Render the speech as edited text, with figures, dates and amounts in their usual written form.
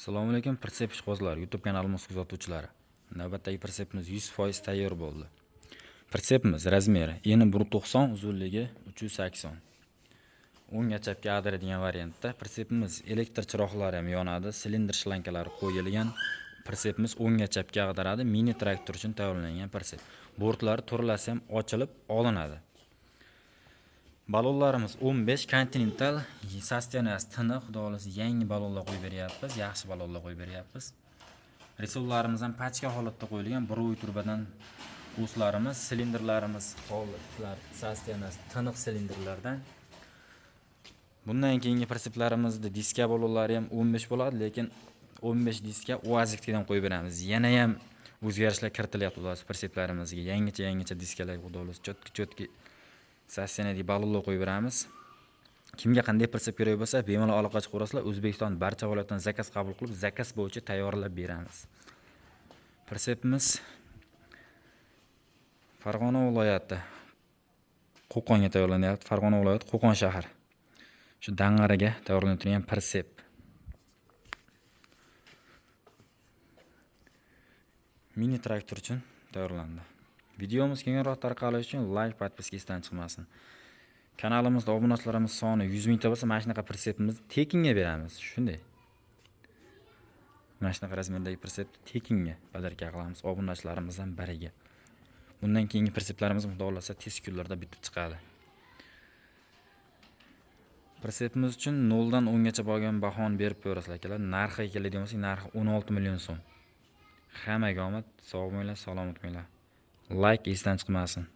Assalomu alaykum Pritsep ishqibozlar YouTube kanalimiz kuzatuvchilari. Navbatdagi pritsepimiz 100% tayyor bo'ldi. Pritsepimiz razmeri eni 190, uzunligi 380. O'ngga chapga ag'daradigan variantda pritsepimiz elektr chiroqlari ham yonadi, silindr shlankalari qo'yilgan. Pritsepimiz o'ngga chapga ag'daradi, mini traktor uchun tayyorlangan pritsep. Bortlari turlasi ham ochilib olinadi. Balonlarimiz 15 Continental, sostenasi tiniq, xudo xolasa yangi balonlar qo'yib beryapmiz, yaxshi balonlar qo'yib beryapmiz. Resollarimiz ham pachka holatda qo'yilgan, birovi turbadan o'slarimiz, silindrlarimiz holatlar, sostenasi tiniq silindrlardan. Bundan keyingi prinsiplarimizda diska balonlari ham 15 bo'ladi, lekin 15 diska UAZikdan qo'yib beramiz. Yana ham o'zgarishlar kiritilyapti prinsiplarimizga. Yangicha diskalar, xudo xolasa chotki sostenali balonlar qo'yib beramiz. Kimga qanday prinsip kerak bo'lsa, bemalol aloqa chiqarasizlar. O'zbekiston barcha viloyatdan zakaz qabul qilib, zakaz bo'yicha tayyorlab beramiz. Prinsipimiz Farg'ona viloyati Qo'qonga tayyorlanyapti. Farg'ona viloyati Qo'qon shahar. Shu Dang'araga tayyorlanayotgan prinsip. Mini traktor uchun tayyorlandi. Videomiz kengroq tarqalishi uchun like, podpiska esdan chiqmasin. Kanalimizda obunachilarimiz soni 100 mingta bo'lsa, mana shunaqa prinsipimizni tekinga beramiz. Shunday. Mana shunaqa razmerdagi prinsipni tekinga badarka qilamiz obunachilarimizdan biriga. Bundan keyingi prinsiplarimiz xudo xolasa tez kunlarda bitib chiqadi. Prinsipimiz uchun 0 dan 10 gacha bo'lgan bahoni berib ko'rasizlar akalar. Narxiga keladigan bo'lsak, narxi 16 million so'm. Hammaga omad, sog' bo'linglar, salomat bo'linglar. Like esdan chiqmasin.